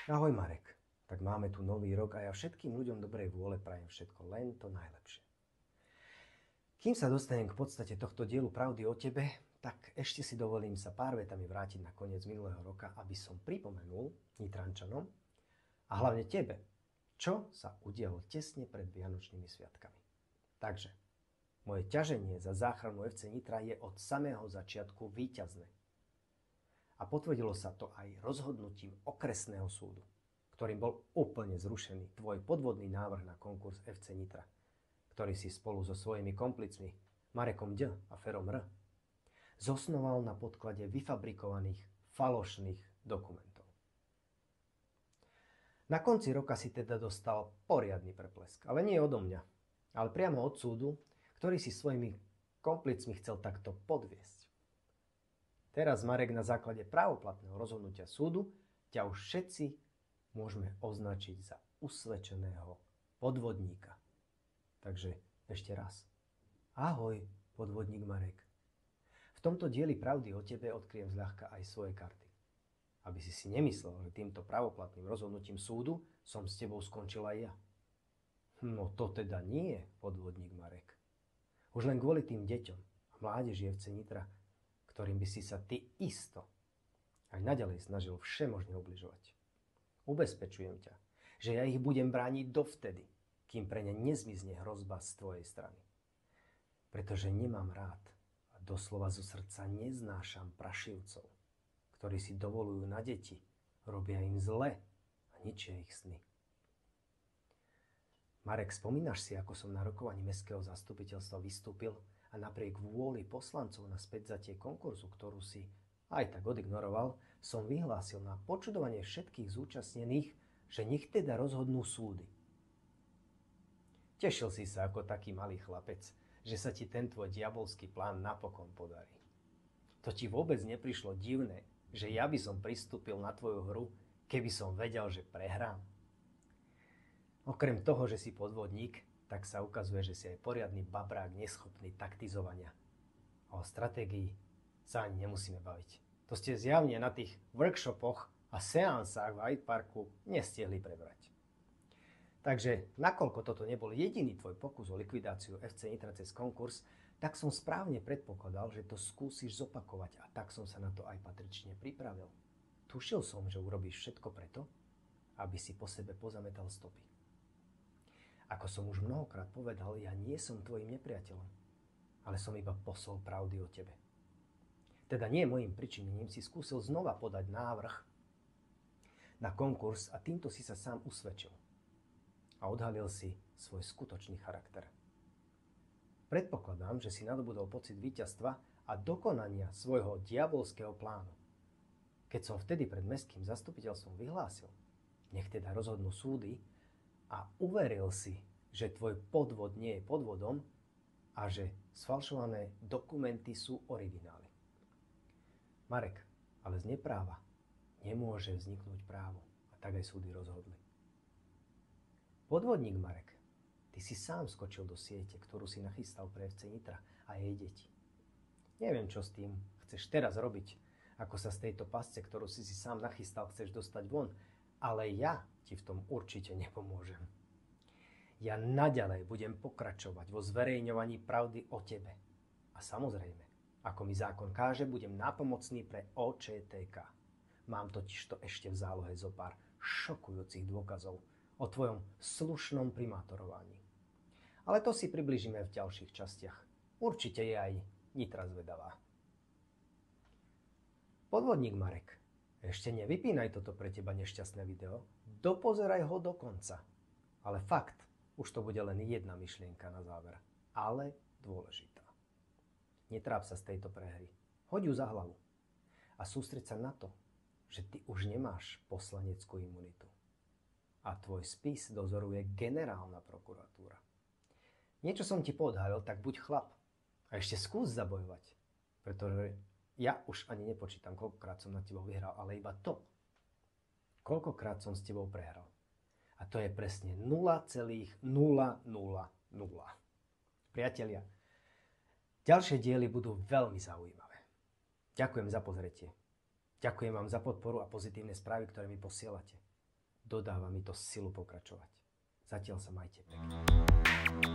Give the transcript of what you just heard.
Ahoj Marek, tak máme tu nový rok a ja všetkým ľuďom dobrej vôle prajem všetko len to najlepšie. Kým sa dostanem k podstate tohto dielu Pravdy o tebe, tak ešte si dovolím sa pár vetami vrátiť na koniec minulého roka, aby som pripomenul Nitrančanom a hlavne tebe, čo sa udialo tesne pred Vianočnými sviatkami. Takže, moje ťaženie za záchranu FC Nitra je od samého začiatku víťazné. A potvrdilo sa to aj rozhodnutím okresného súdu, ktorým bol úplne zrušený tvoj podvodný návrh na konkurs FC Nitra, ktorý si spolu so svojimi komplicmi Marekom D. a Ferom R. zosnoval na podklade vyfabrikovaných falošných dokumentov. Na konci roka si teda dostal poriadny preplesk, ale nie odo mňa, ale priamo od súdu, ktorý si svojimi komplicmi chcel takto podviesť. Teraz, Marek, na základe právoplatného rozhodnutia súdu ťa už všetci môžeme označiť za usvedčeného podvodníka. Takže ešte raz. Ahoj, podvodník Marek. V tomto dieli Pravdy o tebe odkryjem zľahka aj svoje karty. Aby si si nemyslel, že týmto právoplatným rozhodnutím súdu som s tebou skončil aj ja. No to teda nie, podvodník Marek. Už len kvôli tým deťom a mládeži FC Nitra, ktorým by si sa ty isto aj naďalej snažil všemožne ubližovať. Ubezpečujem ťa, že ja ich budem brániť dovtedy, kým pre ne nezmizne hrozba z tvojej strany. Pretože nemám rád a doslova zo srdca neznášam prašivcov, ktorí si dovolujú na deti, robia im zle a ničia ich sny. Marek, spomínaš si, ako som na rokovaní mestského zastupiteľstva vystúpil a napriek vôli poslancov na späťvzatie konkurzu, ktorú si aj tak odignoroval, som vyhlásil na počudovanie všetkých zúčastnených, že nech teda rozhodnú súdy. Tešil si sa ako taký malý chlapec, že sa ti ten tvoj diabolský plán napokon podarí. To ti vôbec neprišlo divné, že ja by som pristúpil na tvoju hru, keby som vedel, že prehrám. Okrem toho, že si podvodník, tak sa ukazuje, že si aj poriadny babrák neschopný taktizovania. A o stratégii sa ani nemusíme baviť. To ste zjavne na tých workshopoch a seansách v Hyde Parku nestihli prebrať. Takže, nakoľko toto nebol jediný tvoj pokus o likvidáciu FC Nitra cez konkurs, tak som správne predpokladal, že to skúsiš zopakovať a tak som sa na to aj patrične pripravil. Tušil som, že urobíš všetko preto, aby si po sebe pozametal stopy. Ako som už mnohokrát povedal, ja nie som tvojim nepriateľom, ale som iba posol pravdy o tebe. Teda nie mojím pričinením si skúsil znova podať návrh na konkurs a týmto si sa sám usvedčil. A odhalil si svoj skutočný charakter. Predpokladám, že si nadobudol pocit víťazstva a dokonania svojho diabolského plánu. Keď som vtedy pred mestským zastupiteľstvom vyhlásil, nech teda rozhodnú súdy, a uveril si, že tvoj podvod nie je podvodom a že sfalšované dokumenty sú originály. Marek, ale z nepráva nemôže vzniknúť právo a tak aj súdy rozhodli. Podvodník Marek, ty si sám skočil do siete, ktorú si nachystal pre FC Nitra a jej deti. Neviem, čo s tým chceš teraz robiť, ako sa z tejto pasce, ktorú si sám nachystal, chceš dostať von, ale ja ti v tom určite nepomôžem. Ja naďalej budem pokračovať vo zverejňovaní pravdy o tebe. A samozrejme, ako mi zákon káže, budem nápomocný pre OČTK. Mám totižto ešte v zálohe zo pár šokujúcich dôkazov o tvojom slušnom primátorovaní. Ale to si približíme v ďalších častiach. Určite je aj Nitra zvedavá. Podvodník Marek, ešte nevypínaj toto pre teba nešťastné video, dopozeraj ho do konca. Ale fakt, už to bude len jedna myšlienka na záver, ale dôležitá. Netráp sa z tejto prehry, hoď ju za hlavu a sústreď sa na to, že ty už nemáš poslaneckú imunitu. A tvoj spis dozoruje generálna prokuratúra. Niečo som ti podhalil, tak buď chlap a ešte skús zabojovať, pretože ja už ani nepočítam, koľkokrát som nad tebou vyhral, ale iba to, koľkokrát som s tebou prehral. A to je presne 0,000. Priatelia, ďalšie diely budú veľmi zaujímavé. Ďakujem za pozretie. Ďakujem vám za podporu a pozitívne správy, ktoré mi posielate. Dodáva mi to silu pokračovať. Zatiaľ sa majte pekne.